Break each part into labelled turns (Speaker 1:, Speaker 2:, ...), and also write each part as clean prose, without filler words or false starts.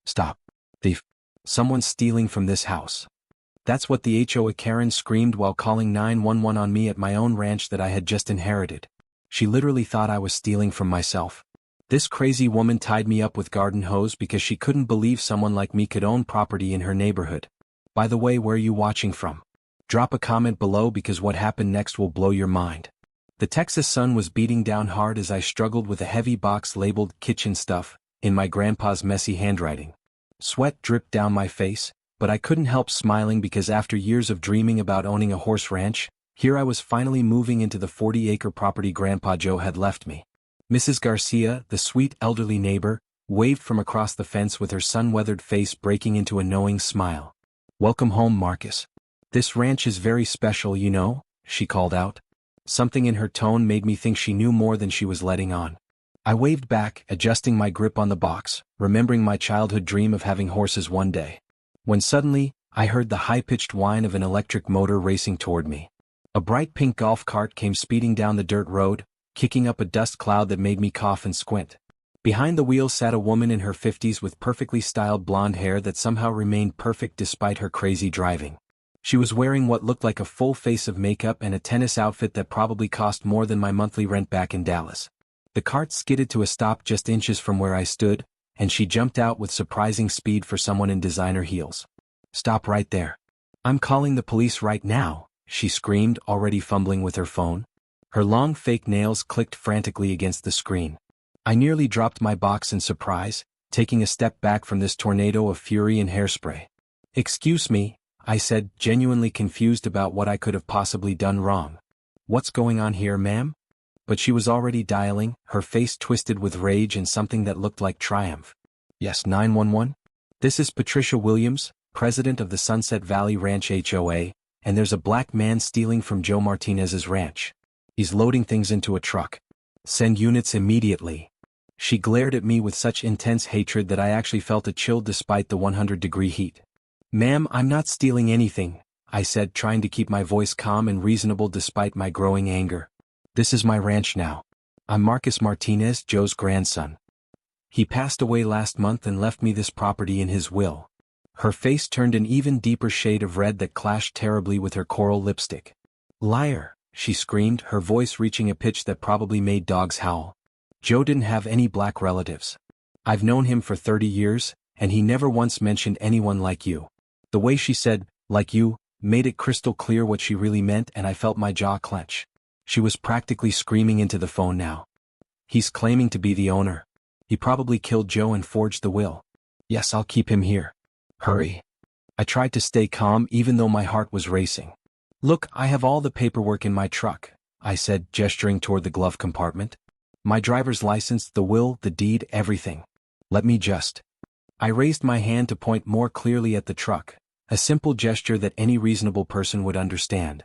Speaker 1: Stop. Thief. Someone's stealing from this house. That's what the HOA Karen screamed while calling 911 on me at my own ranch that I had just inherited. She literally thought I was stealing from myself. This crazy woman tied me up with garden hose because she couldn't believe someone like me could own property in her neighborhood. By the way, where are you watching from? Drop a comment below because what happened next will blow your mind. The Texas sun was beating down hard as I struggled with a heavy box labeled kitchen stuff in my grandpa's messy handwriting. Sweat dripped down my face, but I couldn't help smiling because after years of dreaming about owning a horse ranch, here I was finally moving into the 40-acre property Grandpa Joe had left me. Mrs. Garcia, the sweet elderly neighbor, waved from across the fence with her sun-weathered face breaking into a knowing smile. "Welcome home, Marcus. This ranch is very special, you know," she called out. Something in her tone made me think she knew more than she was letting on. I waved back, adjusting my grip on the box, remembering my childhood dream of having horses one day. When suddenly, I heard the high-pitched whine of an electric motor racing toward me. A bright pink golf cart came speeding down the dirt road, kicking up a dust cloud that made me cough and squint. Behind the wheel sat a woman in her 50s with perfectly styled blonde hair that somehow remained perfect despite her crazy driving. She was wearing what looked like a full face of makeup and a tennis outfit that probably cost more than my monthly rent back in Dallas. The cart skidded to a stop just inches from where I stood, and she jumped out with surprising speed for someone in designer heels. "Stop right there. I'm calling the police right now," she screamed, already fumbling with her phone. Her long fake nails clicked frantically against the screen. I nearly dropped my box in surprise, taking a step back from this tornado of fury and hairspray. "Excuse me," I said, genuinely confused about what I could have possibly done wrong. "What's going on here, ma'am?" But she was already dialing, her face twisted with rage and something that looked like triumph. "Yes, 911? This is Patricia Williams, president of the Sunset Valley Ranch HOA, and there's a black man stealing from Joe Martinez's ranch. He's loading things into a truck. Send units immediately." She glared at me with such intense hatred that I actually felt a chill despite the 100-degree heat. "Ma'am, I'm not stealing anything," I said, trying to keep my voice calm and reasonable despite my growing anger. "This is my ranch now. I'm Marcus Martinez, Joe's grandson. He passed away last month and left me this property in his will." Her face turned an even deeper shade of red that clashed terribly with her coral lipstick. "Liar," she screamed, her voice reaching a pitch that probably made dogs howl. "Joe didn't have any black relatives. I've known him for 30 years, and he never once mentioned anyone like you." The way she said, "like you," made it crystal clear what she really meant, and I felt my jaw clench. She was practically screaming into the phone now. "He's claiming to be the owner. He probably killed Joe and forged the will. Yes, I'll keep him here. Hurry." I tried to stay calm even though my heart was racing. "Look, I have all the paperwork in my truck," I said, gesturing toward the glove compartment. "My driver's license, the will, the deed, everything. Let me just..." I raised my hand to point more clearly at the truck, a simple gesture that any reasonable person would understand.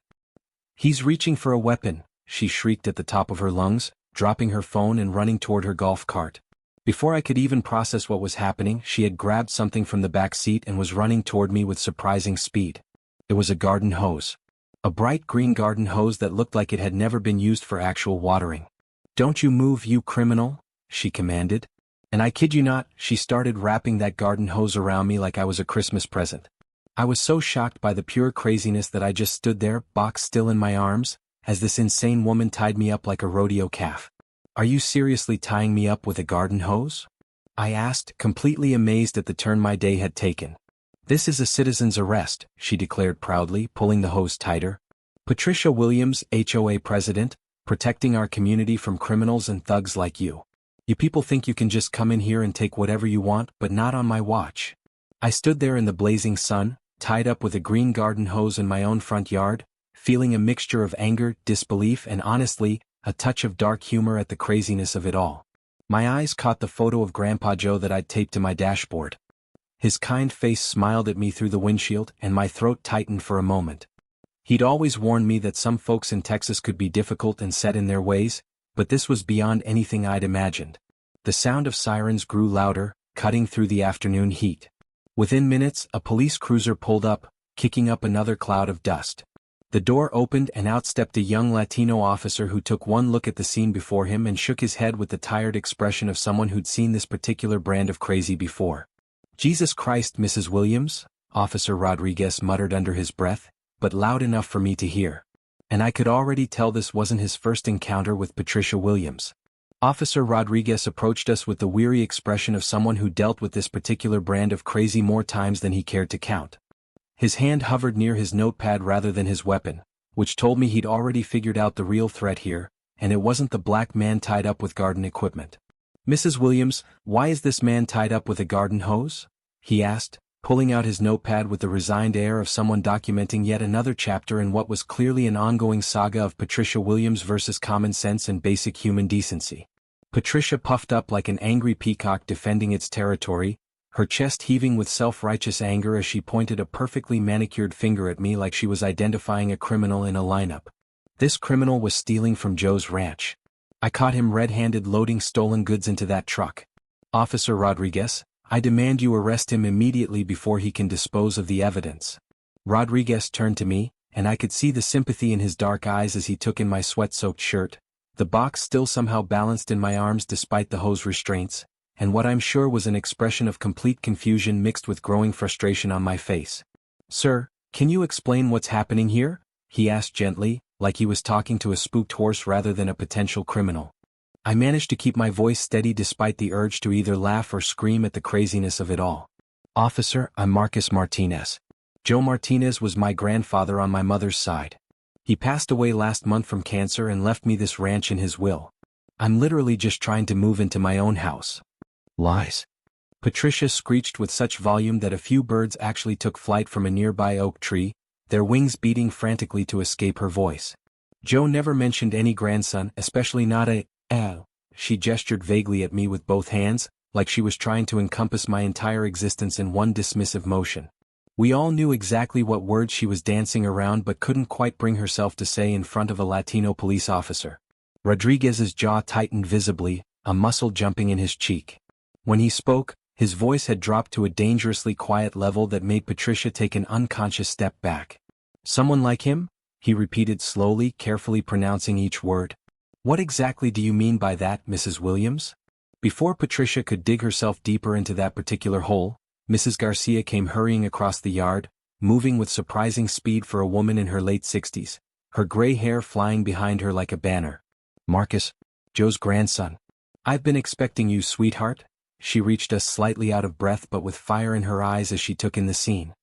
Speaker 1: "He's reaching for a weapon," she shrieked at the top of her lungs, dropping her phone and running toward her golf cart. Before I could even process what was happening, she had grabbed something from the back seat and was running toward me with surprising speed. It was a garden hose. A bright green garden hose that looked like it had never been used for actual watering. "Don't you move, you criminal," she commanded. And I kid you not, she started wrapping that garden hose around me like I was a Christmas present. I was so shocked by the pure craziness that I just stood there, box still in my arms, as this insane woman tied me up like a rodeo calf. "Are you seriously tying me up with a garden hose?" I asked, completely amazed at the turn my day had taken. "This is a citizen's arrest," she declared proudly, pulling the hose tighter. "Patricia Williams, HOA president, protecting our community from criminals and thugs like you. You people think you can just come in here and take whatever you want, but not on my watch." I stood there in the blazing sun, tied up with a green garden hose in my own front yard, feeling a mixture of anger, disbelief, and honestly, a touch of dark humor at the craziness of it all. My eyes caught the photo of Grandpa Joe that I'd taped to my dashboard. His kind face smiled at me through the windshield, and my throat tightened for a moment. He'd always warned me that some folks in Texas could be difficult and set in their ways, but this was beyond anything I'd imagined. The sound of sirens grew louder, cutting through the afternoon heat. Within minutes, a police cruiser pulled up, kicking up another cloud of dust. The door opened and out stepped a young Latino officer who took one look at the scene before him and shook his head with the tired expression of someone who'd seen this particular brand of crazy before. Jesus Christ, Mrs. Williams, Officer Rodriguez muttered under his breath, but loud enough for me to hear. And I could already tell this wasn't his first encounter with Patricia Williams. Officer Rodriguez approached us with the weary expression of someone who dealt with this particular brand of crazy more times than he cared to count. His hand hovered near his notepad rather than his weapon, which told me he'd already figured out the real threat here, and it wasn't the black man tied up with garden equipment. Mrs. Williams, why is this man tied up with a garden hose? He asked, pulling out his notepad with the resigned air of someone documenting yet another chapter in what was clearly an ongoing saga of Patricia Williams versus common sense and basic human decency. Patricia puffed up like an angry peacock defending its territory, her chest heaving with self-righteous anger as she pointed a perfectly manicured finger at me like she was identifying a criminal in a lineup. This criminal was stealing from Joe's ranch. I caught him red-handed loading stolen goods into that truck. Officer Rodriguez, I demand you arrest him immediately before he can dispose of the evidence. Rodriguez turned to me, and I could see the sympathy in his dark eyes as he took in my sweat-soaked shirt, the box still somehow balanced in my arms despite the hose restraints, and what I'm sure was an expression of complete confusion mixed with growing frustration on my face. Sir, can you explain what's happening here? He asked gently, like he was talking to a spooked horse rather than a potential criminal. I managed to keep my voice steady despite the urge to either laugh or scream at the craziness of it all. Officer, I'm Marcus Martinez. Joe Martinez was my grandfather on my mother's side. He passed away last month from cancer and left me this ranch in his will. I'm literally just trying to move into my own house. Lies. Patricia screeched with such volume that a few birds actually took flight from a nearby oak tree, their wings beating frantically to escape her voice. Joe never mentioned any grandson, especially not a, She gestured vaguely at me with both hands, like she was trying to encompass my entire existence in one dismissive motion. We all knew exactly what words she was dancing around but couldn't quite bring herself to say in front of a Latino police officer. Rodriguez's jaw tightened visibly, a muscle jumping in his cheek. When he spoke, his voice had dropped to a dangerously quiet level that made Patricia take an unconscious step back. Someone like him? He repeated slowly, carefully pronouncing each word. What exactly do you mean by that, Mrs. Williams? Before Patricia could dig herself deeper into that particular hole, Mrs. Garcia came hurrying across the yard, moving with surprising speed for a woman in her late 60s, her gray hair flying behind her like a banner. Marcus, Joe's grandson. I've been expecting you, sweetheart. She reached us slightly out of breath but with fire in her eyes as she took in the scene.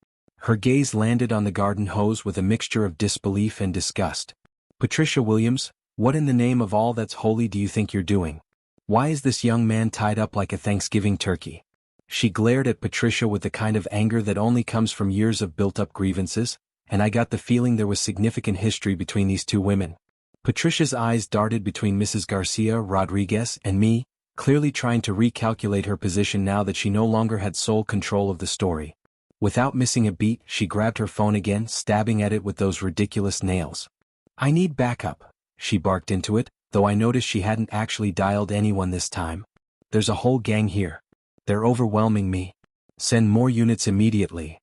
Speaker 1: Her gaze landed on the garden hose with a mixture of disbelief and disgust. Patricia Williams, what in the name of all that's holy do you think you're doing? Why is this young man tied up like a Thanksgiving turkey? She glared at Patricia with the kind of anger that only comes from years of built-up grievances, and I got the feeling there was significant history between these two women. Patricia's eyes darted between Mrs. Garcia Rodriguez and me, clearly trying to recalculate her position now that she no longer had sole control of the story. Without missing a beat, she grabbed her phone again, stabbing at it with those ridiculous nails. I need backup, she barked into it, though I noticed she hadn't actually dialed anyone this time. There's a whole gang here. They're overwhelming me. Send more units immediately.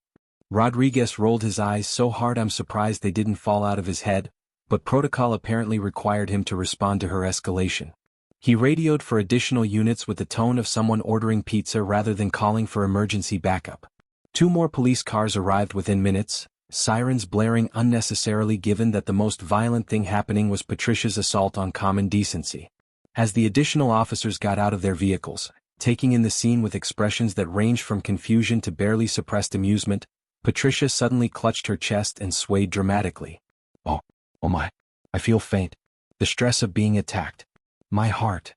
Speaker 1: Rodriguez rolled his eyes so hard I'm surprised they didn't fall out of his head, but protocol apparently required him to respond to her escalation. He radioed for additional units with the tone of someone ordering pizza rather than calling for emergency backup. 2 more police cars arrived within minutes, sirens blaring unnecessarily given that the most violent thing happening was Patricia's assault on common decency. As the additional officers got out of their vehicles, taking in the scene with expressions that ranged from confusion to barely suppressed amusement, Patricia suddenly clutched her chest and swayed dramatically. Oh my, I feel faint. The stress of being attacked. My heart.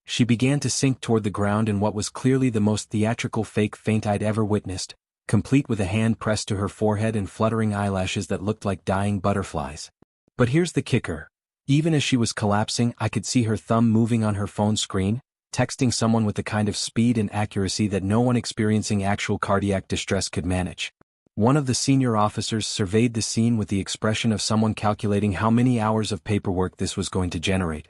Speaker 1: She began to sink toward the ground in what was clearly the most theatrical fake faint I'd ever witnessed, complete with a hand pressed to her forehead and fluttering eyelashes that looked like dying butterflies. But here's the kicker. Even as she was collapsing, I could see her thumb moving on her phone screen, texting someone with the kind of speed and accuracy that no one experiencing actual cardiac distress could manage. One of the senior officers surveyed the scene with the expression of someone calculating how many hours of paperwork this was going to generate.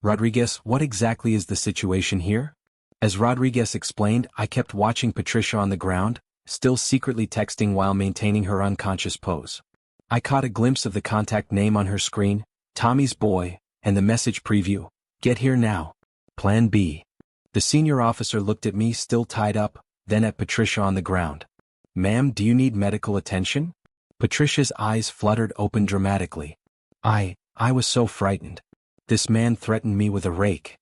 Speaker 1: Rodriguez, what exactly is the situation here? As Rodriguez explained, I kept watching Patricia on the ground, still secretly texting while maintaining her unconscious pose. I caught a glimpse of the contact name on her screen, Tommy's boy, and the message preview, "Get here now. Plan B." The senior officer looked at me, still tied up, then at Patricia on the ground. "Ma'am, do you need medical attention?" Patricia's eyes fluttered open dramatically. I was so frightened. This man threatened me with a rake.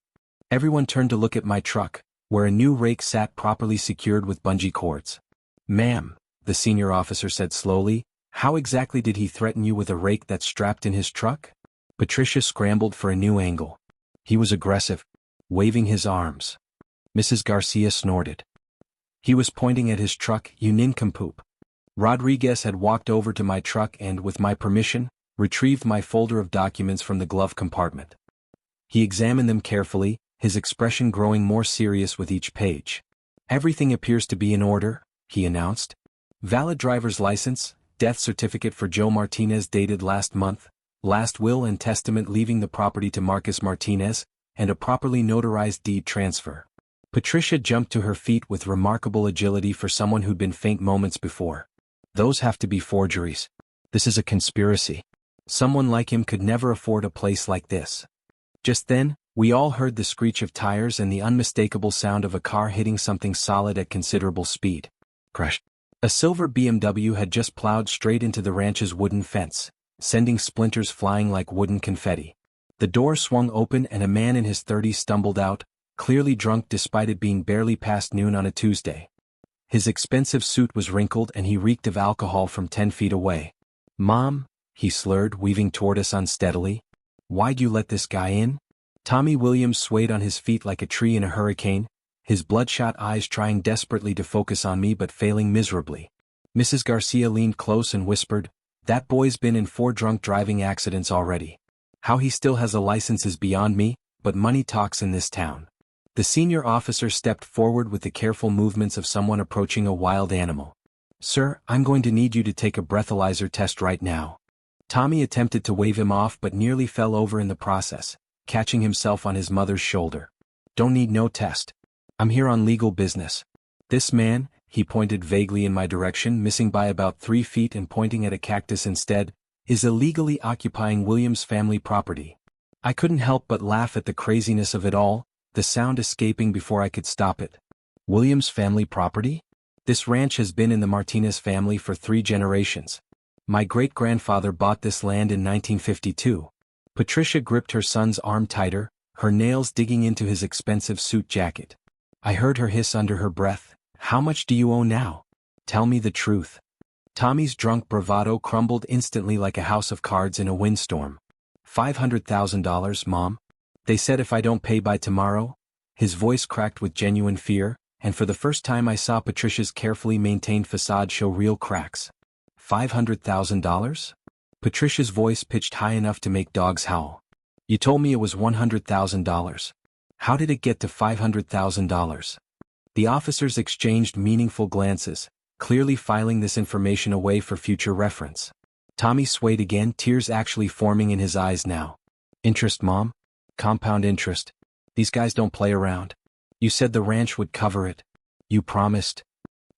Speaker 1: Everyone turned to look at my truck, where a new rake sat properly secured with bungee cords. "Ma'am," the senior officer said slowly, "how exactly did he threaten you with a rake that's strapped in his truck?" Patricia scrambled for a new angle. "He was aggressive, waving his arms." Mrs. Garcia snorted. "He was pointing at his truck, you nincompoop." Rodriguez had walked over to my truck and, with my permission, retrieved my folder of documents from the glove compartment. He examined them carefully, his expression growing more serious with each page. "Everything appears to be in order," he announced. "Valid driver's license, death certificate for Joe Martinez dated last month, last will and testament leaving the property to Marcus Martinez, and a properly notarized deed transfer." Patricia jumped to her feet with remarkable agility for someone who'd been faint moments before. "Those have to be forgeries. This is a conspiracy. Someone like him could never afford a place like this." Just then, we all heard the screech of tires and the unmistakable sound of a car hitting something solid at considerable speed. Crash. A silver BMW had just plowed straight into the ranch's wooden fence, sending splinters flying like wooden confetti. The door swung open and a man in his 30s stumbled out, clearly drunk despite it being barely past noon on a Tuesday. His expensive suit was wrinkled and he reeked of alcohol from 10 feet away. "Mom," he slurred, weaving toward us unsteadily. "Why'd you let this guy in?" Tommy Williams swayed on his feet like a tree in a hurricane, his bloodshot eyes trying desperately to focus on me but failing miserably. Mrs. Garcia leaned close and whispered, "That boy's been in 4 drunk driving accidents already. How he still has a license is beyond me, but money talks in this town." The senior officer stepped forward with the careful movements of someone approaching a wild animal. "Sir, I'm going to need you to take a breathalyzer test right now." Tommy attempted to wave him off but nearly fell over in the process, catching himself on his mother's shoulder. "Don't need no test. I'm here on legal business. This man," he pointed vaguely in my direction, missing by about 3 feet and pointing at a cactus instead, "is illegally occupying Williams' family property." I couldn't help but laugh at the craziness of it all, the sound escaping before I could stop it. Williams' family property? This ranch has been in the Martinez family for 3 generations. My great-grandfather bought this land in 1952. Patricia gripped her son's arm tighter, her nails digging into his expensive suit jacket. I heard her hiss under her breath, "How much do you owe now? Tell me the truth." Tommy's drunk bravado crumbled instantly like a house of cards in a windstorm. $500,000, Mom. They said if I don't pay by tomorrow. His voice cracked with genuine fear, and for the first time I saw Patricia's carefully maintained facade show real cracks. $500,000? Patricia's voice pitched high enough to make dogs howl. "You told me it was $100,000. How did it get to $500,000? The officers exchanged meaningful glances, clearly filing this information away for future reference. Tommy swayed again, tears actually forming in his eyes now. "Interest, Mom? Compound interest. These guys don't play around. You said the ranch would cover it. You promised."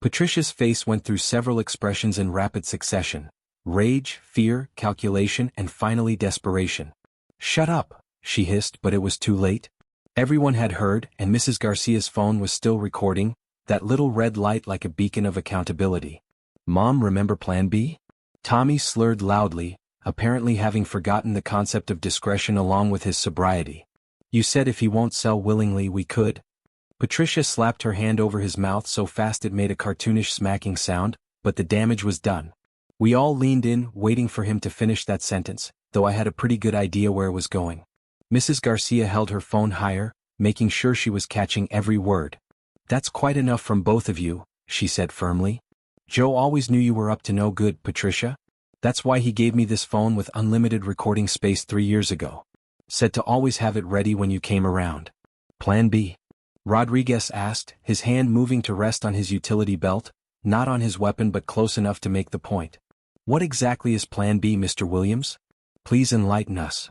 Speaker 1: Patricia's face went through several expressions in rapid succession: rage, fear, calculation, and finally desperation. "Shut up," she hissed, but it was too late. Everyone had heard, and Mrs. Garcia's phone was still recording, that little red light like a beacon of accountability. "Mom, remember Plan B?" Tommy slurred loudly, apparently having forgotten the concept of discretion along with his sobriety. "You said if he won't sell willingly we could." Patricia slapped her hand over his mouth so fast it made a cartoonish smacking sound, but the damage was done. We all leaned in, waiting for him to finish that sentence, though I had a pretty good idea where it was going. Mrs. Garcia held her phone higher, making sure she was catching every word. "That's quite enough from both of you," she said firmly. "Joe always knew you were up to no good, Patricia. That's why he gave me this phone with unlimited recording space 3 years ago. Said to always have it ready when you came around." "Plan B?" Rodriguez asked, his hand moving to rest on his utility belt, not on his weapon but close enough to make the point. "What exactly is Plan B, Mr. Williams? Please enlighten us."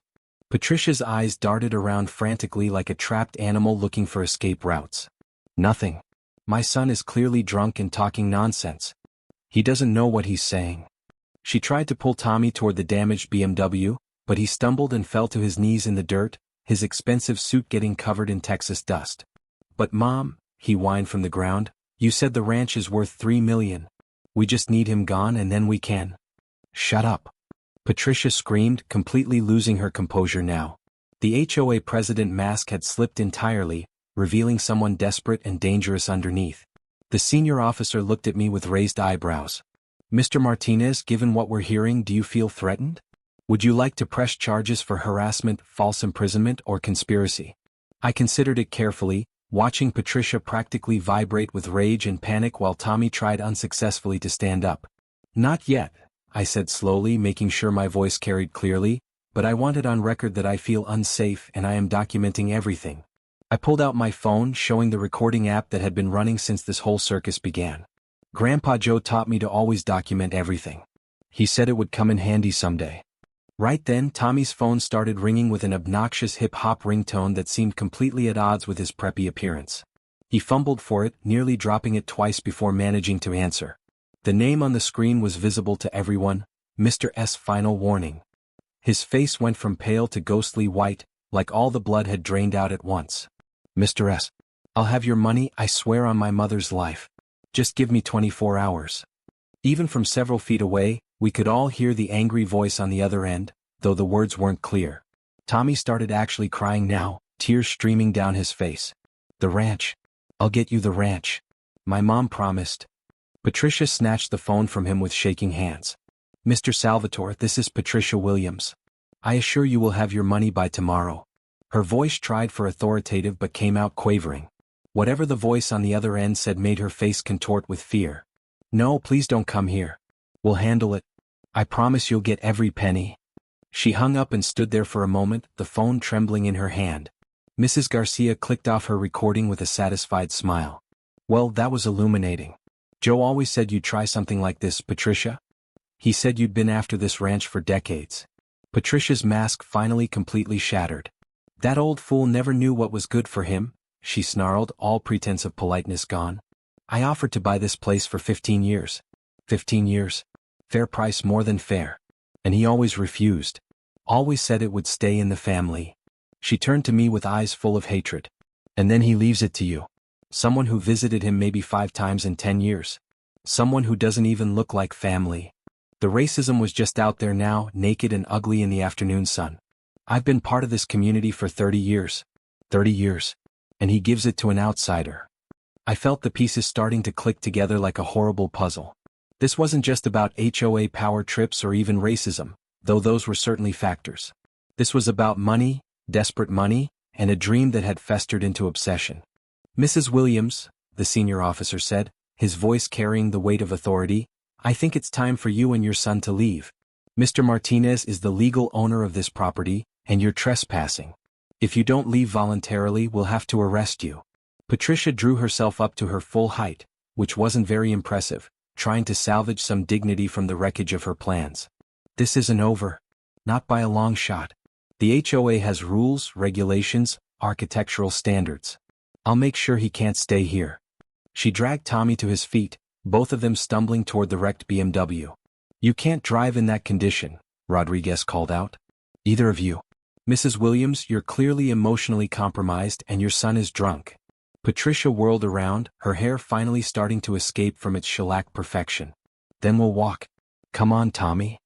Speaker 1: Patricia's eyes darted around frantically like a trapped animal looking for escape routes. "Nothing. My son is clearly drunk and talking nonsense. He doesn't know what he's saying." She tried to pull Tommy toward the damaged BMW, but he stumbled and fell to his knees in the dirt, his expensive suit getting covered in Texas dust. "But Mom," he whined from the ground, You said the ranch is worth $3 million. We just need him gone and then we can. Shut up. Patricia screamed, completely losing her composure now. The HOA president mask had slipped entirely, revealing someone desperate and dangerous underneath. The senior officer looked at me with raised eyebrows. Mr. Martinez, given what we're hearing, do you feel threatened? Would you like to press charges for harassment, false imprisonment, or conspiracy? I considered it carefully, watching Patricia practically vibrate with rage and panic while Tommy tried unsuccessfully to stand up. Not yet, I said slowly, making sure my voice carried clearly, but I wanted on record that I feel unsafe and I am documenting everything. I pulled out my phone, showing the recording app that had been running since this whole circus began. Grandpa Joe taught me to always document everything. He said it would come in handy someday. Right then, Tommy's phone started ringing with an obnoxious hip-hop ringtone that seemed completely at odds with his preppy appearance. He fumbled for it, nearly dropping it twice before managing to answer. The name on the screen was visible to everyone, Mr. S. Final warning. His face went from pale to ghostly white, like all the blood had drained out at once. Mr. S. I'll have your money, I swear on my mother's life. Just give me 24 hours. Even from several feet away, we could all hear the angry voice on the other end, though the words weren't clear. Tommy started actually crying now, tears streaming down his face. The ranch. I'll get you the ranch. My mom promised. Patricia snatched the phone from him with shaking hands. Mr. Salvatore, this is Patricia Williams. I assure you will have your money by tomorrow. Her voice tried for authoritative but came out quavering. Whatever the voice on the other end said made her face contort with fear. No, please don't come here. We'll handle it. I promise you'll get every penny. She hung up and stood there for a moment, the phone trembling in her hand. Mrs. Garcia clicked off her recording with a satisfied smile. Well, that was illuminating. Joe always said you'd try something like this, Patricia. He said you'd been after this ranch for decades. Patricia's mask finally completely shattered. That old fool never knew what was good for him, she snarled, all pretense of politeness gone. I offered to buy this place for 15 years. 15 years. Fair price, more than fair. And he always refused. Always said it would stay in the family. She turned to me with eyes full of hatred. And then he leaves it to you. Someone who visited him maybe 5 times in 10 years. Someone who doesn't even look like family. The racism was just out there now, naked and ugly in the afternoon sun. I've been part of this community for 30 years. 30 years. And he gives it to an outsider. I felt the pieces starting to click together like a horrible puzzle. This wasn't just about HOA power trips or even racism, though those were certainly factors. This was about money, desperate money, and a dream that had festered into obsession. Mrs. Williams, the senior officer said, his voice carrying the weight of authority, I think it's time for you and your son to leave. Mr. Martinez is the legal owner of this property, and you're trespassing. If you don't leave voluntarily, we'll have to arrest you. Patricia drew herself up to her full height, which wasn't very impressive, trying to salvage some dignity from the wreckage of her plans. This isn't over. Not by a long shot. The HOA has rules, regulations, architectural standards. I'll make sure he can't stay here. She dragged Tommy to his feet, both of them stumbling toward the wrecked BMW. You can't drive in that condition, Rodriguez called out. Either of you. Mrs. Williams, you're clearly emotionally compromised and your son is drunk. Patricia whirled around, her hair finally starting to escape from its shellac perfection. Then we'll walk. Come on, Tommy.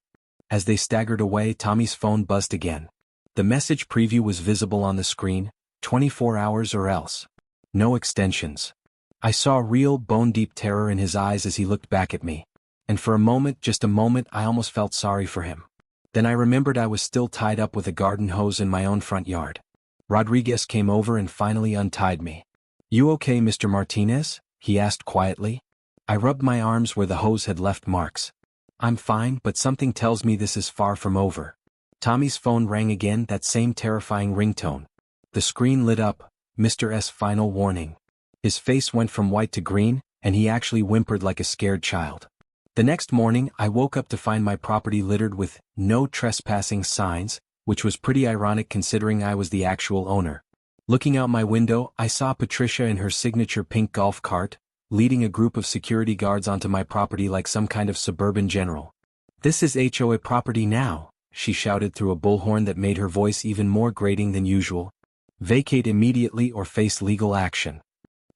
Speaker 1: As they staggered away, Tommy's phone buzzed again. The message preview was visible on the screen, 24 hours or else. No extensions. I saw real bone-deep terror in his eyes as he looked back at me. And for a moment, just a moment, I almost felt sorry for him. Then I remembered I was still tied up with a garden hose in my own front yard. Rodriguez came over and finally untied me. You okay, Mr. Martinez? He asked quietly. I rubbed my arms where the hose had left marks. I'm fine, but something tells me this is far from over. Tommy's phone rang again, that same terrifying ringtone. The screen lit up, Mr. S. Final warning. His face went from white to green, and he actually whimpered like a scared child. The next morning, I woke up to find my property littered with no trespassing signs, which was pretty ironic considering I was the actual owner. Looking out my window, I saw Patricia in her signature pink golf cart, leading a group of security guards onto my property like some kind of suburban general. This is HOA property now, she shouted through a bullhorn that made her voice even more grating than usual. Vacate immediately or face legal action.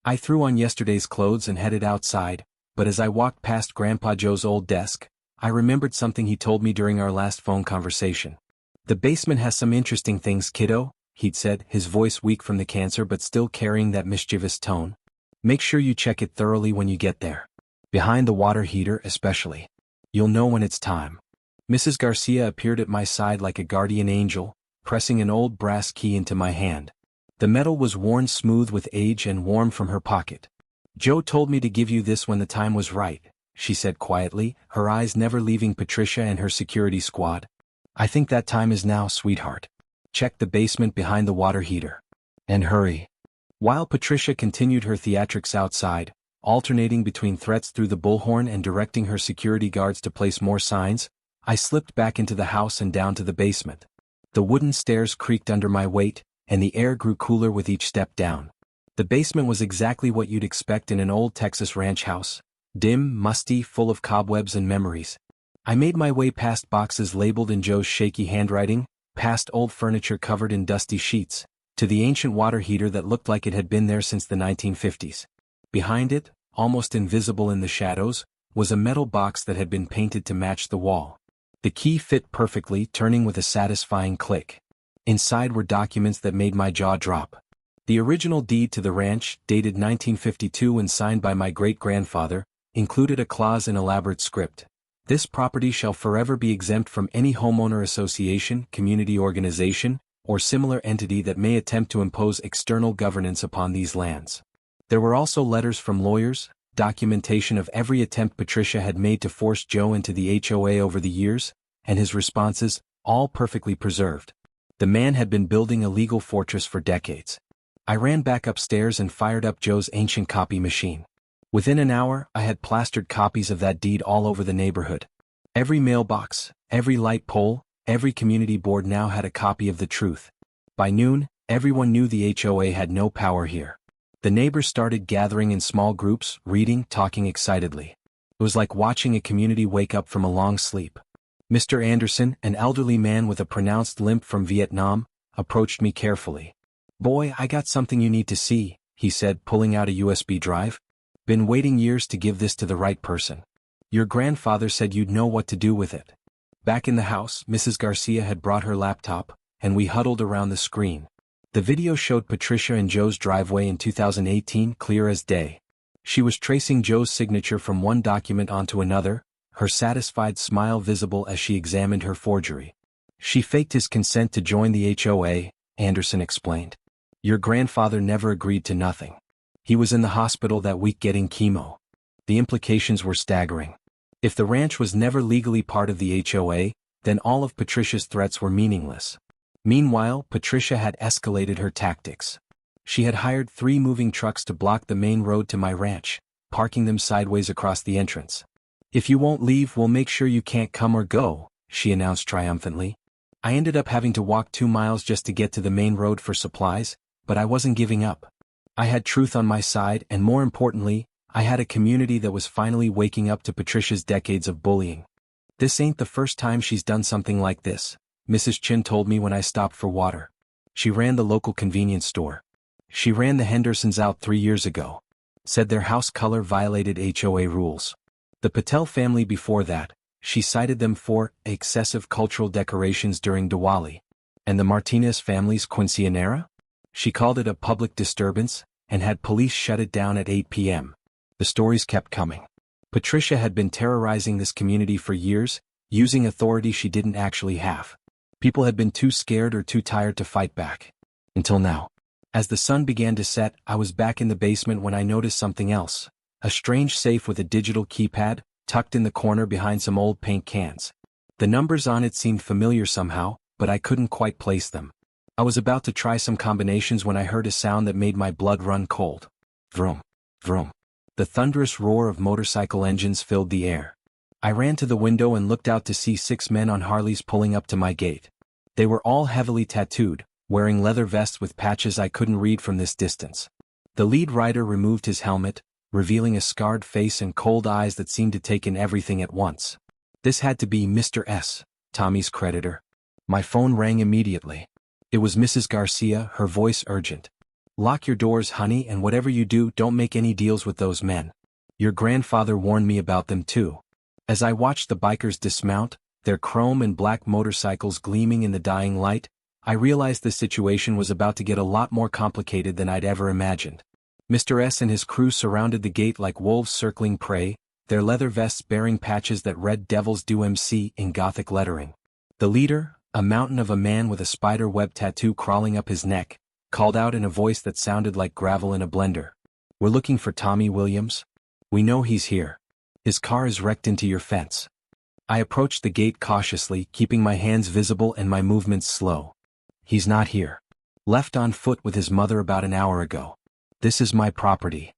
Speaker 1: I threw on yesterday's clothes and headed outside, but as I walked past Grandpa Joe's old desk, I remembered something he told me during our last phone conversation. "The basement has some interesting things, kiddo," he'd said, his voice weak from the cancer but still carrying that mischievous tone. "Make sure you check it thoroughly when you get there. Behind the water heater especially. You'll know when it's time." Mrs. Garcia appeared at my side like a guardian angel, pressing an old brass key into my hand. The metal was worn smooth with age and warm from her pocket. "Joe told me to give you this when the time was right," she said quietly, her eyes never leaving Patricia and her security squad. "I think that time is now, sweetheart. Check the basement behind the water heater. And hurry." While Patricia continued her theatrics outside, alternating between threats through the bullhorn and directing her security guards to place more signs, I slipped back into the house and down to the basement. The wooden stairs creaked under my weight, and the air grew cooler with each step down. The basement was exactly what you'd expect in an old Texas ranch house: dim, musty, full of cobwebs and memories. I made my way past boxes labeled in Joe's shaky handwriting, past old furniture covered in dusty sheets, to the ancient water heater that looked like it had been there since the 1950s. Behind it, almost invisible in the shadows, was a metal box that had been painted to match the wall. The key fit perfectly, turning with a satisfying click. Inside were documents that made my jaw drop. The original deed to the ranch, dated 1952 and signed by my great-grandfather, included a clause in elaborate script: "This property shall forever be exempt from any homeowner association, community organization, or similar entity that may attempt to impose external governance upon these lands." There were also letters from lawyers, documentation of every attempt Patricia had made to force Joe into the HOA over the years, and his responses, all perfectly preserved. The man had been building a legal fortress for decades. I ran back upstairs and fired up Joe's ancient copy machine. Within an hour, I had plastered copies of that deed all over the neighborhood. Every mailbox, every light pole, every community board now had a copy of the truth. By noon, everyone knew the HOA had no power here. The neighbors started gathering in small groups, reading, talking excitedly. It was like watching a community wake up from a long sleep. Mr. Anderson, an elderly man with a pronounced limp from Vietnam, approached me carefully. "Boy, I got something you need to see," he said, pulling out a USB drive. "Been waiting years to give this to the right person. Your grandfather said you'd know what to do with it." Back in the house, Mrs. Garcia had brought her laptop, and we huddled around the screen. The video showed Patricia in Joe's driveway in 2018, clear as day. She was tracing Joe's signature from one document onto another, her satisfied smile visible as she examined her forgery. "She faked his consent to join the HOA," Anderson explained. "Your grandfather never agreed to nothing. He was in the hospital that week getting chemo." The implications were staggering. If the ranch was never legally part of the HOA, then all of Patricia's threats were meaningless. Meanwhile, Patricia had escalated her tactics. She had hired 3 moving trucks to block the main road to my ranch, parking them sideways across the entrance. "If you won't leave, we'll make sure you can't come or go," she announced triumphantly. I ended up having to walk 2 miles just to get to the main road for supplies, but I wasn't giving up. I had truth on my side, and more importantly, I had a community that was finally waking up to Patricia's decades of bullying. "This ain't the first time she's done something like this," Mrs. Chin told me when I stopped for water. "She ran the local convenience store. She ran the Hendersons out 3 years ago. Said their house color violated HOA rules. The Patel family before that, she cited them for excessive cultural decorations during Diwali. And the Martinez family's quinceanera? She called it a public disturbance, and had police shut it down at 8 p.m. The stories kept coming. Patricia had been terrorizing this community for years, using authority she didn't actually have. People had been too scared or too tired to fight back. Until now. As the sun began to set, I was back in the basement when I noticed something else. A strange safe with a digital keypad, tucked in the corner behind some old paint cans. The numbers on it seemed familiar somehow, but I couldn't quite place them. I was about to try some combinations when I heard a sound that made my blood run cold. Vroom. Vroom. The thunderous roar of motorcycle engines filled the air. I ran to the window and looked out to see 6 men on Harleys pulling up to my gate. They were all heavily tattooed, wearing leather vests with patches I couldn't read from this distance. The lead rider removed his helmet, revealing a scarred face and cold eyes that seemed to take in everything at once. This had to be Mr. S., Tommy's creditor. My phone rang immediately. It was Mrs. Garcia, her voice urgent. Lock your doors, honey, and whatever you do, don't make any deals with those men. Your grandfather warned me about them too. As I watched the bikers dismount, their chrome and black motorcycles gleaming in the dying light, I realized the situation was about to get a lot more complicated than I'd ever imagined. Mr. S and his crew surrounded the gate like wolves circling prey, their leather vests bearing patches that read Devil's Due MC in Gothic lettering. The leader, a mountain of a man with a spider web tattoo crawling up his neck, called out in a voice that sounded like gravel in a blender. "We're looking for Tommy Williams. We know he's here. His car is wrecked into your fence." I approached the gate cautiously, keeping my hands visible and my movements slow. "He's not here. Left on foot with his mother about an hour ago. This is my property."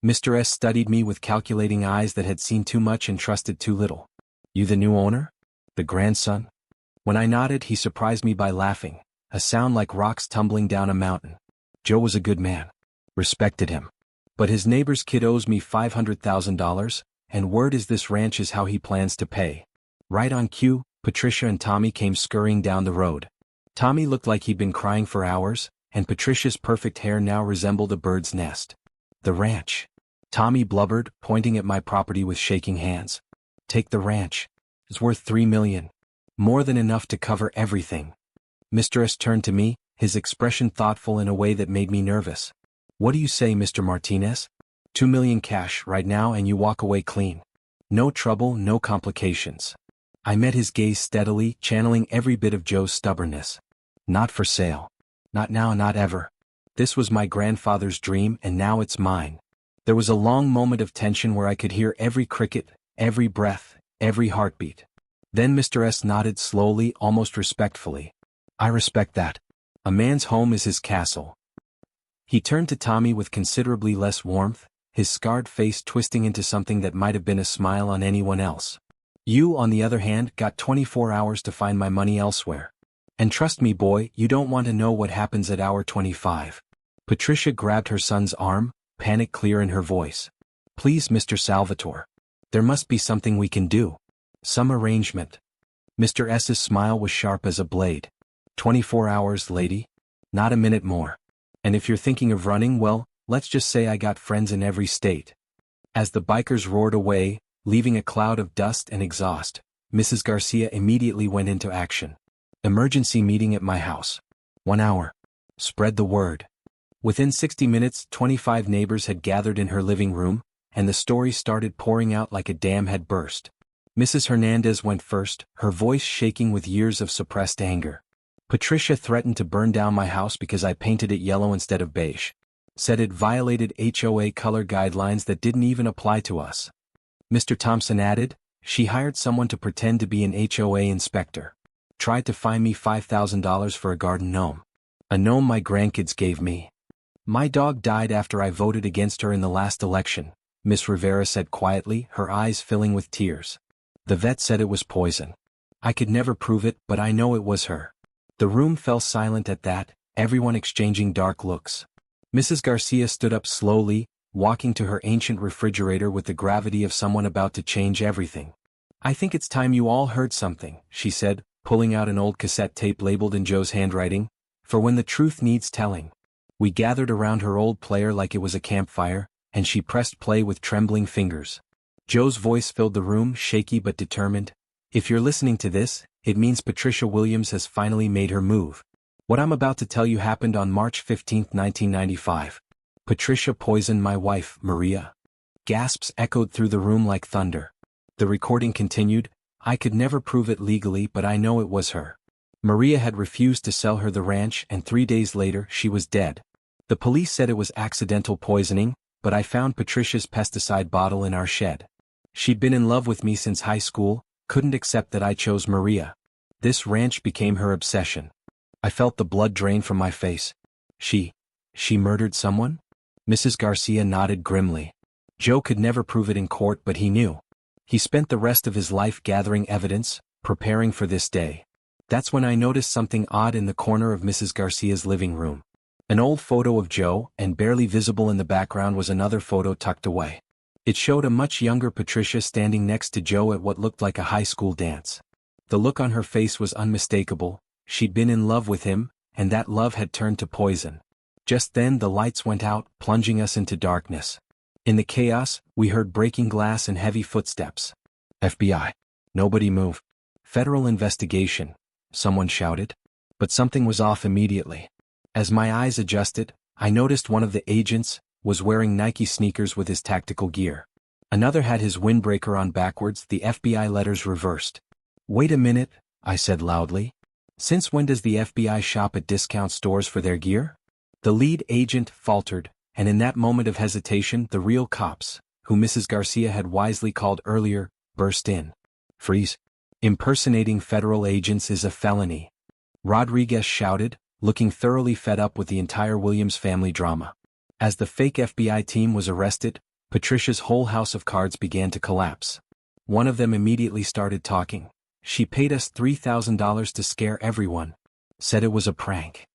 Speaker 1: Mr. S studied me with calculating eyes that had seen too much and trusted too little. "You the new owner? The grandson?" When I nodded, he surprised me by laughing, a sound like rocks tumbling down a mountain. "Joe was a good man. Respected him. But his neighbor's kid owes me $500,000, and word is this ranch is how he plans to pay." Right on cue, Patricia and Tommy came scurrying down the road. Tommy looked like he'd been crying for hours, and Patricia's perfect hair now resembled a bird's nest. "The ranch," Tommy blubbered, pointing at my property with shaking hands. "Take the ranch. It's worth $3 million. More than enough to cover everything." Mr. S turned to me, his expression thoughtful in a way that made me nervous. "What do you say, Mr. Martinez? $2 million cash right now and you walk away clean. No trouble, no complications." I met his gaze steadily, channeling every bit of Joe's stubbornness. "Not for sale. Not now, not ever. This was my grandfather's dream and now it's mine." There was a long moment of tension where I could hear every cricket, every breath, every heartbeat. Then Mr. S nodded slowly, almost respectfully. "I respect that. A man's home is his castle." He turned to Tommy with considerably less warmth, his scarred face twisting into something that might have been a smile on anyone else. "You, on the other hand, got 24 hours to find my money elsewhere. And trust me, boy, you don't want to know what happens at hour 25. Patricia grabbed her son's arm, panic clear in her voice. "Please, Mr. Salvatore. There must be something we can do. Some arrangement." Mr. S's smile was sharp as a blade. 24 hours, lady? Not a minute more. And if you're thinking of running, well, let's just say I got friends in every state." As the bikers roared away, leaving a cloud of dust and exhaust, Mrs. Garcia immediately went into action. "Emergency meeting at my house. 1 hour. Spread the word." Within 60 minutes, 25 neighbors had gathered in her living room, and the story started pouring out like a dam had burst. Mrs. Hernandez went first, her voice shaking with years of suppressed anger. "Patricia threatened to burn down my house because I painted it yellow instead of beige. Said it violated HOA color guidelines that didn't even apply to us." Mr. Thompson added, "She hired someone to pretend to be an HOA inspector. Tried to fine me $5,000 for a garden gnome. A gnome my grandkids gave me. My dog died after I voted against her in the last election," Miss Rivera said quietly, her eyes filling with tears. "The vet said it was poison. I could never prove it, but I know it was her." The room fell silent at that, everyone exchanging dark looks. Mrs. Garcia stood up slowly, walking to her ancient refrigerator with the gravity of someone about to change everything. "I think it's time you all heard something," she said, pulling out an old cassette tape labeled in Joe's handwriting, "for when the truth needs telling." We gathered around her old player like it was a campfire, and she pressed play with trembling fingers. Joe's voice filled the room, shaky but determined. "If you're listening to this, it means Patricia Williams has finally made her move. What I'm about to tell you happened on March 15, 1995. Patricia poisoned my wife, Maria." Gasps echoed through the room like thunder. The recording continued, "I could never prove it legally, but I know it was her. Maria had refused to sell her the ranch, and 3 days later she was dead. The police said it was accidental poisoning, but I found Patricia's pesticide bottle in our shed. She'd been in love with me since high school, couldn't accept that I chose Maria. This ranch became her obsession." I felt the blood drain from my face. She murdered someone?" Mrs. Garcia nodded grimly. "Joe could never prove it in court, but he knew. He spent the rest of his life gathering evidence, preparing for this day." That's when I noticed something odd in the corner of Mrs. Garcia's living room. An old photo of Joe, and barely visible in the background was another photo tucked away. It showed a much younger Patricia standing next to Joe at what looked like a high school dance. The look on her face was unmistakable. She'd been in love with him, and that love had turned to poison. Just then the lights went out, plunging us into darkness. In the chaos, we heard breaking glass and heavy footsteps. FBI. Nobody move. Federal investigation, someone shouted. But something was off immediately. As my eyes adjusted, I noticed one of the agents was wearing Nike sneakers with his tactical gear. Another had his windbreaker on backwards, the FBI letters reversed. Wait a minute, I said loudly. Since when does the FBI shop at discount stores for their gear? The lead agent faltered, and in that moment of hesitation the real cops, who Mrs. Garcia had wisely called earlier, burst in. Freeze. Impersonating federal agents is a felony. Rodriguez shouted, looking thoroughly fed up with the entire Williams family drama. As the fake FBI team was arrested, Patricia's whole house of cards began to collapse. One of them immediately started talking. She paid us $3,000 to scare everyone. Said it was a prank.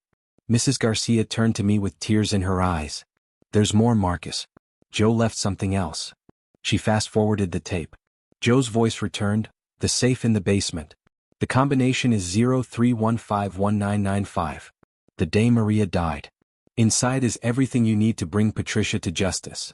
Speaker 1: Mrs. Garcia turned to me with tears in her eyes. There's more, Marcus. Joe left something else. She fast-forwarded the tape. Joe's voice returned, the safe in the basement. The combination is 03151995. The day Maria died. Inside is everything you need to bring Patricia to justice.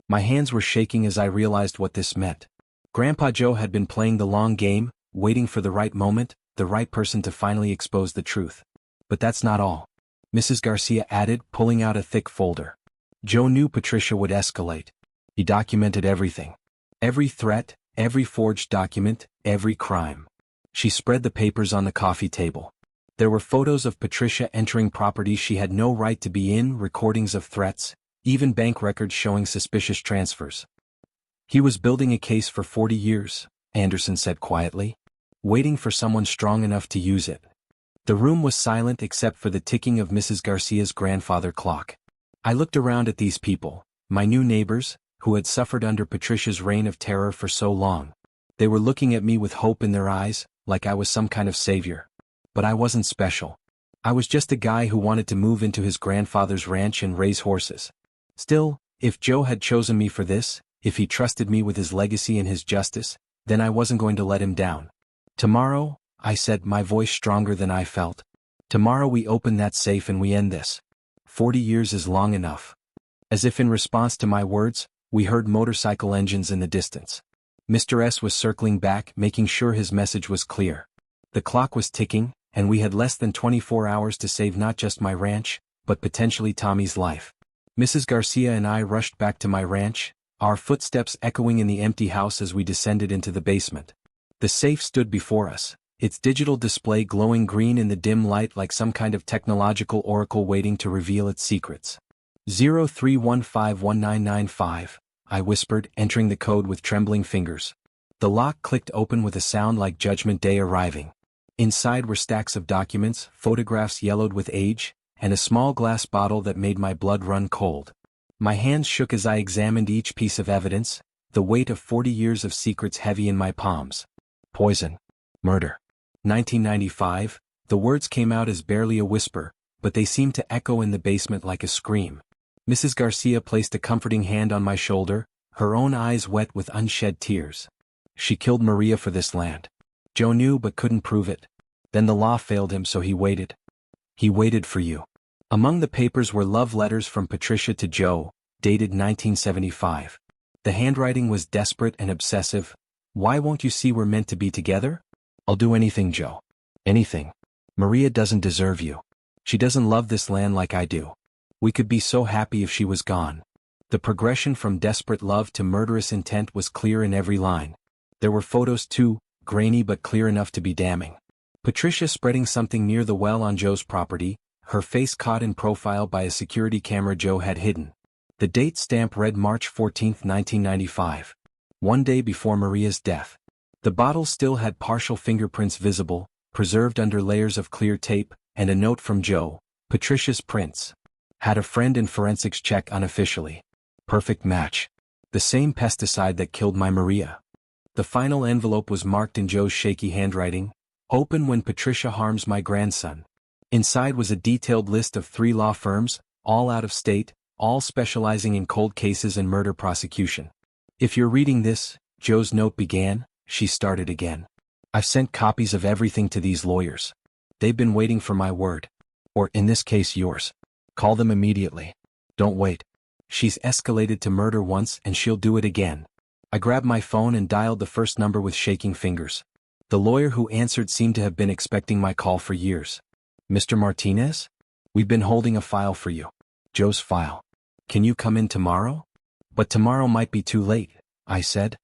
Speaker 1: My hands were shaking as I realized what this meant. Grandpa Joe had been playing the long game, waiting for the right moment, the right person to finally expose the truth. But that's not all. Mrs. Garcia added, pulling out a thick folder. Joe knew Patricia would escalate. He documented everything. Every threat, every forged document, every crime. She spread the papers on the coffee table. There were photos of Patricia entering properties she had no right to be in, recordings of threats, even bank records showing suspicious transfers. He was building a case for 40 years, Anderson said quietly, waiting for someone strong enough to use it. The room was silent except for the ticking of Mrs. Garcia's grandfather clock. I looked around at these people, my new neighbors, who had suffered under Patricia's reign of terror for so long. They were looking at me with hope in their eyes, like I was some kind of savior. But I wasn't special. I was just a guy who wanted to move into his grandfather's ranch and raise horses. Still, if Joe had chosen me for this, if he trusted me with his legacy and his justice, then I wasn't going to let him down. Tomorrow, I said, my voice stronger than I felt. Tomorrow we open that safe and we end this. 40 years is long enough. As if in response to my words, we heard motorcycle engines in the distance. Mr. S was circling back, making sure his message was clear. The clock was ticking, and we had less than 24 hours to save not just my ranch, but potentially Tommy's life. Mrs. Garcia and I rushed back to my ranch, our footsteps echoing in the empty house as we descended into the basement. The safe stood before us, its digital display glowing green in the dim light like some kind of technological oracle waiting to reveal its secrets. 03151995, I whispered, entering the code with trembling fingers. The lock clicked open with a sound like Judgment Day arriving. Inside were stacks of documents, photographs yellowed with age, and a small glass bottle that made my blood run cold. My hands shook as I examined each piece of evidence, the weight of 40 years of secrets heavy in my palms. Poison. Murder. 1995, the words came out as barely a whisper, but they seemed to echo in the basement like a scream. Mrs. Garcia placed a comforting hand on my shoulder, her own eyes wet with unshed tears. She killed Maria for this land. Joe knew but couldn't prove it. Then the law failed him, so he waited. He waited for you. Among the papers were love letters from Patricia to Joe, dated 1975. The handwriting was desperate and obsessive. Why won't you see we're meant to be together? I'll do anything, Joe. Anything. Maria doesn't deserve you. She doesn't love this land like I do. We could be so happy if she was gone. The progression from desperate love to murderous intent was clear in every line. There were photos too, grainy but clear enough to be damning. Patricia spreading something near the well on Joe's property, her face caught in profile by a security camera Joe had hidden. The date stamp read March 14, 1995. One day before Maria's death. The bottle still had partial fingerprints visible, preserved under layers of clear tape, and a note from Joe, Patricia's prints. Had a friend in forensics check unofficially. Perfect match. The same pesticide that killed my Maria. The final envelope was marked in Joe's shaky handwriting, open when Patricia harms my grandson. Inside was a detailed list of 3 law firms, all out of state, all specializing in cold cases and murder prosecution. If you're reading this, Joe's note began, she started again. I've sent copies of everything to these lawyers. They've been waiting for my word. Or in this case yours. Call them immediately. Don't wait. She's escalated to murder once and she'll do it again. I grabbed my phone and dialed the first number with shaking fingers. The lawyer who answered seemed to have been expecting my call for years. Mr. Martinez? We've been holding a file for you. Joe's file. Can you come in tomorrow? But tomorrow might be too late, I said.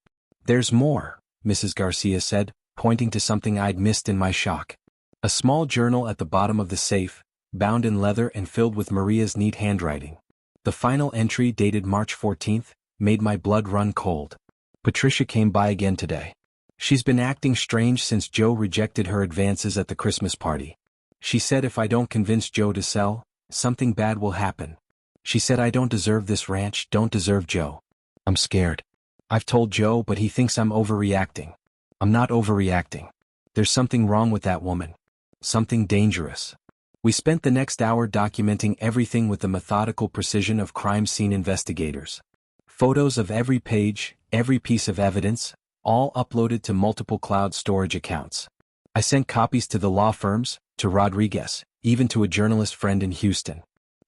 Speaker 1: There's more, Mrs. Garcia said, pointing to something I'd missed in my shock. A small journal at the bottom of the safe, bound in leather and filled with Maria's neat handwriting. The final entry, dated March 14th, made my blood run cold. Patricia came by again today. She's been acting strange since Joe rejected her advances at the Christmas party. She said if I don't convince Joe to sell, something bad will happen. She said I don't deserve this ranch, don't deserve Joe. I'm scared. I've told Joe, but he thinks I'm overreacting. I'm not overreacting. There's something wrong with that woman. Something dangerous. We spent the next hour documenting everything with the methodical precision of crime scene investigators. Photos of every page, every piece of evidence, all uploaded to multiple cloud storage accounts. I sent copies to the law firms, to Rodriguez, even to a journalist friend in Houston.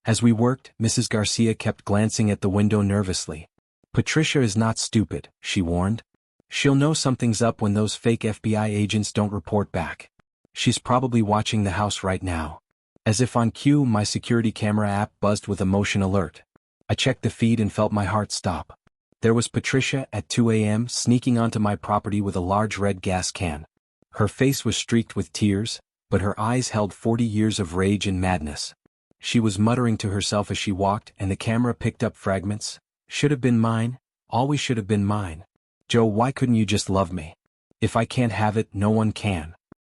Speaker 1: As we worked, Mrs. Garcia kept glancing at the window nervously. Patricia is not stupid, she warned. She'll know something's up when those fake FBI agents don't report back. She's probably watching the house right now. As if on cue, my security camera app buzzed with a motion alert. I checked the feed and felt my heart stop. There was Patricia at 2 a.m. sneaking onto my property with a large red gas can. Her face was streaked with tears, but her eyes held 40 years of rage and madness. She was muttering to herself as she walked, and the camera picked up fragments. Should have been mine, always should have been mine. Joe, why couldn't you just love me? If I can't have it, no one can.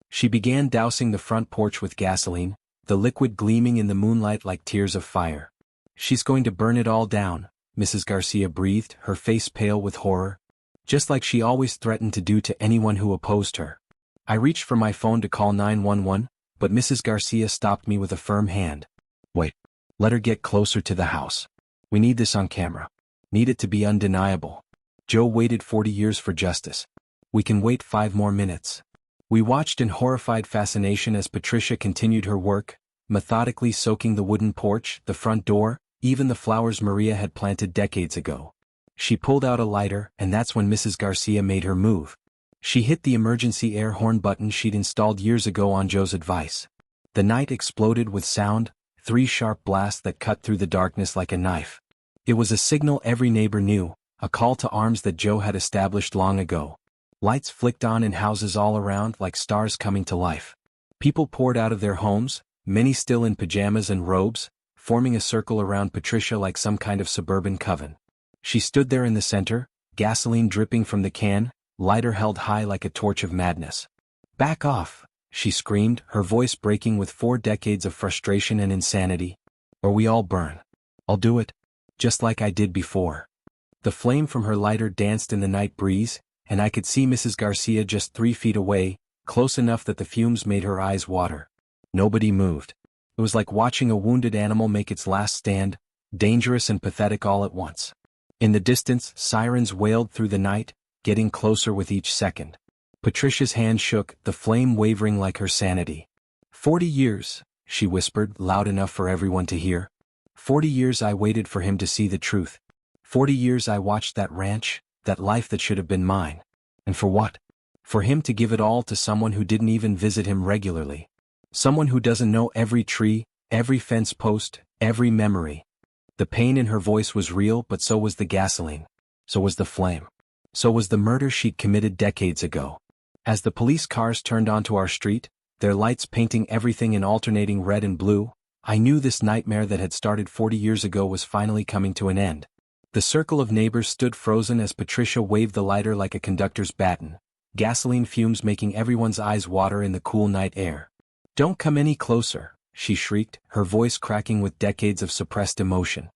Speaker 1: She began dousing the front porch with gasoline, the liquid gleaming in the moonlight like tears of fire. She's going to burn it all down, Mrs. Garcia breathed, her face pale with horror. Just like she always threatened to do to anyone who opposed her. I reached for my phone to call 911, but Mrs. Garcia stopped me with a firm hand. Wait. Let her get closer to the house. We need this on camera. Need it to be undeniable. Joe waited 40 years for justice. We can wait 5 more minutes. We watched in horrified fascination as Patricia continued her work, methodically soaking the wooden porch, the front door, even the flowers Maria had planted decades ago. She pulled out a lighter, and that's when Mrs. Garcia made her move. She hit the emergency air horn button she'd installed years ago on Joe's advice. The night exploded with sound, 3 sharp blasts that cut through the darkness like a knife. It was a signal every neighbor knew, a call to arms that Joe had established long ago. Lights flicked on in houses all around like stars coming to life. People poured out of their homes, many still in pajamas and robes, forming a circle around Patricia like some kind of suburban coven. She stood there in the center, gasoline dripping from the can, lighter held high like a torch of madness. Back off, she screamed, her voice breaking with 4 decades of frustration and insanity. Or we all burn. I'll do it. Just like I did before. The flame from her lighter danced in the night breeze, and I could see Mrs. Garcia just 3 feet away, close enough that the fumes made her eyes water. Nobody moved. It was like watching a wounded animal make its last stand, dangerous and pathetic all at once. In the distance, sirens wailed through the night, getting closer with each second. Patricia's hand shook, the flame wavering like her sanity. 40 years, she whispered, loud enough for everyone to hear. 40 years I waited for him to see the truth. 40 years I watched that ranch, that life that should have been mine. And for what? For him to give it all to someone who didn't even visit him regularly. Someone who doesn't know every tree, every fence post, every memory. The pain in her voice was real, but so was the gasoline. So was the flame. So was the murder she'd committed decades ago. As the police cars turned onto our street, their lights painting everything in alternating red and blue, I knew this nightmare that had started 40 years ago was finally coming to an end. The circle of neighbors stood frozen as Patricia waved the lighter like a conductor's baton, gasoline fumes making everyone's eyes water in the cool night air. Don't come any closer, she shrieked, her voice cracking with decades of suppressed emotion.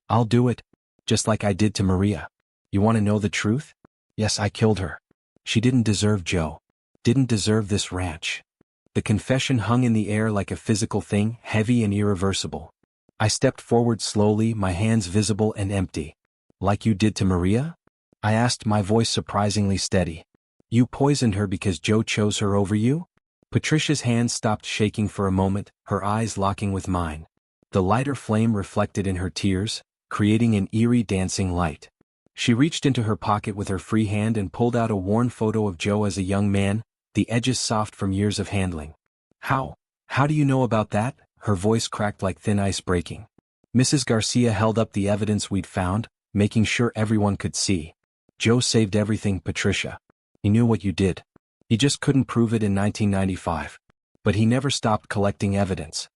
Speaker 1: I'll do it. Just like I did to Maria. You want to know the truth? Yes, I killed her. She didn't deserve Joe. Didn't deserve this ranch. The confession hung in the air like a physical thing, heavy and irreversible. I stepped forward slowly, my hands visible and empty. Like you did to Maria? I asked, my voice surprisingly steady. You poisoned her because Joe chose her over you? Patricia's hands stopped shaking for a moment, her eyes locking with mine. The lighter flame reflected in her tears, creating an eerie dancing light. She reached into her pocket with her free hand and pulled out a worn photo of Joe as a young man, the edges soft from years of handling. How do you know about that? Her voice cracked like thin ice breaking. Mrs. Garcia held up the evidence we'd found, making sure everyone could see. Joe saved everything, Patricia. He knew what you did. He just couldn't prove it in 1995. But he never stopped collecting evidence.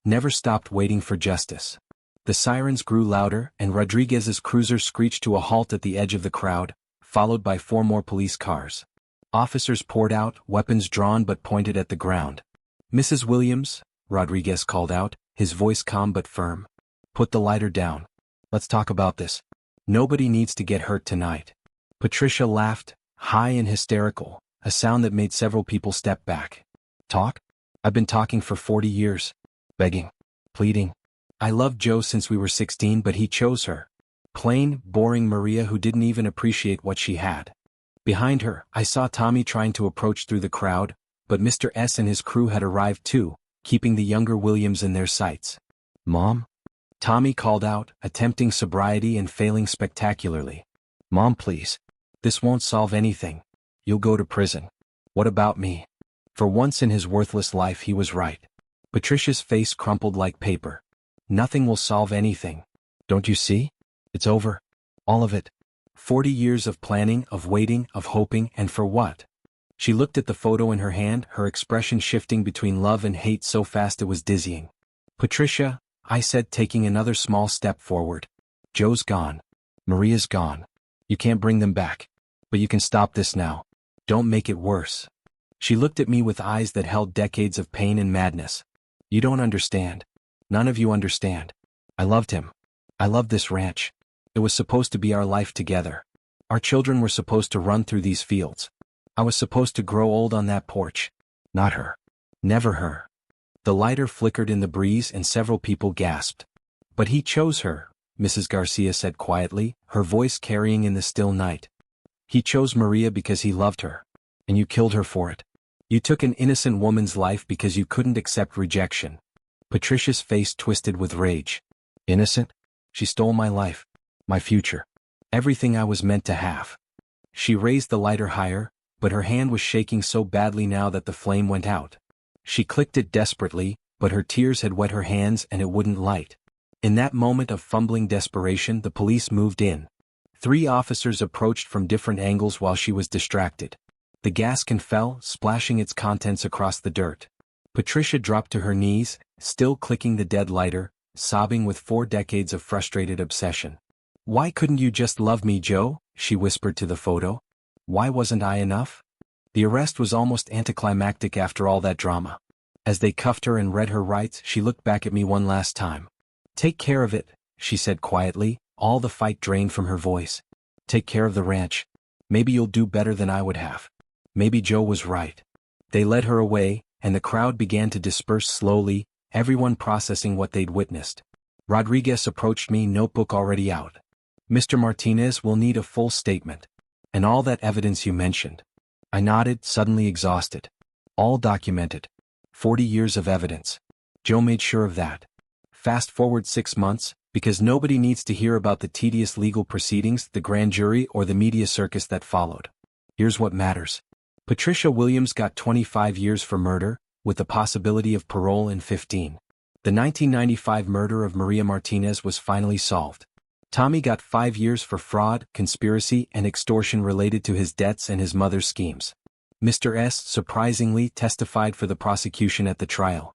Speaker 1: Never stopped waiting for justice. The sirens grew louder, and Rodriguez's cruiser screeched to a halt at the edge of the crowd, followed by 4 more police cars. Officers poured out, weapons drawn but pointed at the ground. Mrs. Williams, Rodriguez called out, his voice calm but firm. Put the lighter down. Let's talk about this. Nobody needs to get hurt tonight. Patricia laughed, high and hysterical, a sound that made several people step back. Talk? I've been talking for 40 years. Begging. Pleading. I loved Joe since we were 16, but he chose her. Plain, boring Maria who didn't even appreciate what she had. Behind her, I saw Tommy trying to approach through the crowd, but Mr. S and his crew had arrived too, keeping the younger Williams in their sights. Mom? Tommy called out, attempting sobriety and failing spectacularly. Mom, please. This won't solve anything. You'll go to prison. What about me? For once in his worthless life he was right. Patricia's face crumpled like paper. Nothing will solve anything. Don't you see? It's over. All of it. 40 years of planning, of waiting, of hoping, and for what? She looked at the photo in her hand, her expression shifting between love and hate so fast it was dizzying. Patricia, I said, taking another small step forward. Joe's gone. Maria's gone. You can't bring them back. But you can stop this now. Don't make it worse. She looked at me with eyes that held decades of pain and madness. You don't understand. None of you understand. I loved him. I loved this ranch. It was supposed to be our life together. Our children were supposed to run through these fields. I was supposed to grow old on that porch. Not her. Never her. The lighter flickered in the breeze and several people gasped. But he chose her, Mrs. Garcia said quietly, her voice carrying in the still night. He chose Maria because he loved her. And you killed her for it. You took an innocent woman's life because you couldn't accept rejection. Patricia's face twisted with rage. Innocent? She stole my life. My future. Everything I was meant to have. She raised the lighter higher, but her hand was shaking so badly now that the flame went out. She clicked it desperately, but her tears had wet her hands and it wouldn't light. In that moment of fumbling desperation, the police moved in. 3 officers approached from different angles while she was distracted. The gas can fell, splashing its contents across the dirt. Patricia dropped to her knees, still clicking the dead lighter, sobbing with 4 decades of frustrated obsession. Why couldn't you just love me, Joe? She whispered to the photo. Why wasn't I enough? The arrest was almost anticlimactic after all that drama. As they cuffed her and read her rights, she looked back at me one last time. Take care of it, she said quietly, all the fight drained from her voice. Take care of the ranch. Maybe you'll do better than I would have. Maybe Joe was right. They led her away, and the crowd began to disperse slowly, everyone processing what they'd witnessed. Rodriguez approached me, notebook already out. Mr. Martinez will need a full statement. And all that evidence you mentioned. I nodded, suddenly exhausted. All documented. 40 years of evidence. Joe made sure of that. Fast forward 6 months, because nobody needs to hear about the tedious legal proceedings, the grand jury, or the media circus that followed. Here's what matters. Patricia Williams got 25 years for murder, with the possibility of parole in 15. The 1995 murder of Maria Martinez was finally solved. Tommy got 5 years for fraud, conspiracy, and extortion related to his debts and his mother's schemes. Mr. S, surprisingly, testified for the prosecution at the trial.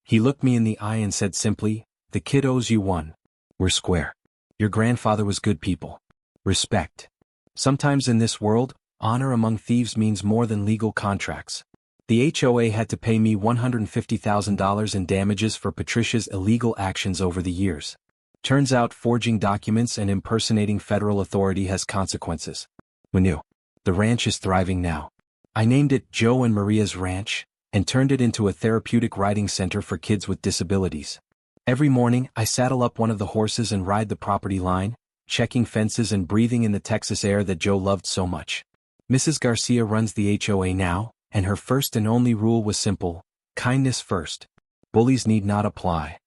Speaker 1: He looked me in the eye and said simply, "The kid owes you one. We're square. Your grandfather was good people. Respect. Sometimes in this world, honor among thieves means more than legal contracts." The HOA had to pay me $150,000 in damages for Patricia's illegal actions over the years. Turns out forging documents and impersonating federal authority has consequences. We knew. The ranch is thriving now. I named it Joe and Maria's Ranch, and turned it into a therapeutic riding center for kids with disabilities. Every morning, I saddle up one of the horses and ride the property line, checking fences and breathing in the Texas air that Joe loved so much. Mrs. Garcia runs the HOA now, and her first and only rule was simple: kindness first. Bullies need not apply.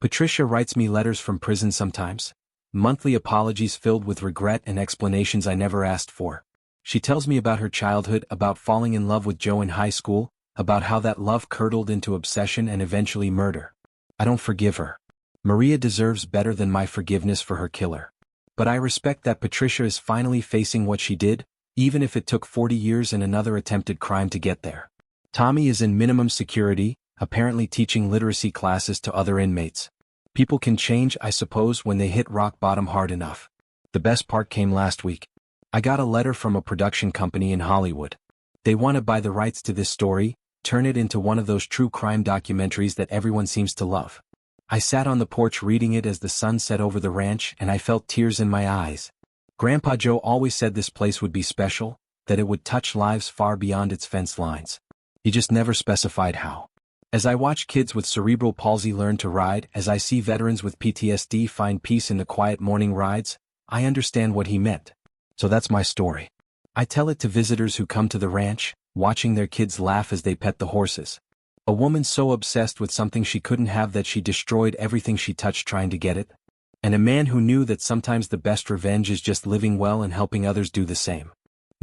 Speaker 1: Patricia writes me letters from prison sometimes. Monthly apologies filled with regret and explanations I never asked for. She tells me about her childhood, about falling in love with Joe in high school, about how that love curdled into obsession and eventually murder. I don't forgive her. Maria deserves better than my forgiveness for her killer. But I respect that Patricia is finally facing what she did, even if it took 40 years and another attempted crime to get there. Tommy is in minimum security, apparently teaching literacy classes to other inmates. People can change, I suppose, when they hit rock bottom hard enough. The best part came last week. I got a letter from a production company in Hollywood. They want to buy the rights to this story, turn it into one of those true crime documentaries that everyone seems to love. I sat on the porch reading it as the sun set over the ranch and I felt tears in my eyes. Grandpa Joe always said this place would be special, that it would touch lives far beyond its fence lines. He just never specified how. As I watch kids with cerebral palsy learn to ride, as I see veterans with PTSD find peace in the quiet morning rides, I understand what he meant. So that's my story. I tell it to visitors who come to the ranch, watching their kids laugh as they pet the horses. A woman so obsessed with something she couldn't have that she destroyed everything she touched trying to get it. And a man who knew that sometimes the best revenge is just living well and helping others do the same.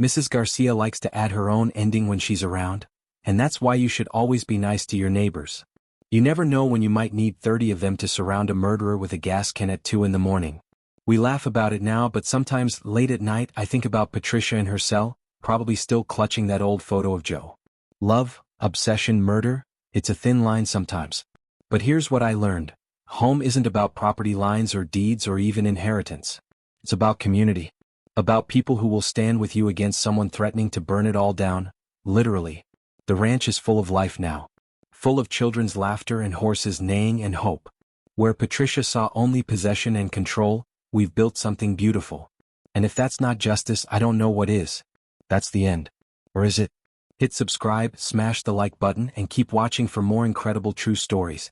Speaker 1: Mrs. Garcia likes to add her own ending when she's around, and that's why you should always be nice to your neighbors. You never know when you might need 30 of them to surround a murderer with a gas can at 2 in the morning. We laugh about it now, but sometimes late at night I think about Patricia in her cell, probably still clutching that old photo of Joe. Love, obsession, murder, it's a thin line sometimes. But here's what I learned. Home isn't about property lines or deeds or even inheritance. It's about community. About people who will stand with you against someone threatening to burn it all down, literally. The ranch is full of life now. Full of children's laughter and horses neighing and hope. Where Patricia saw only possession and control, we've built something beautiful. And if that's not justice, I don't know what is. That's the end. Or is it? Hit subscribe, smash the like button, and keep watching for more incredible true stories.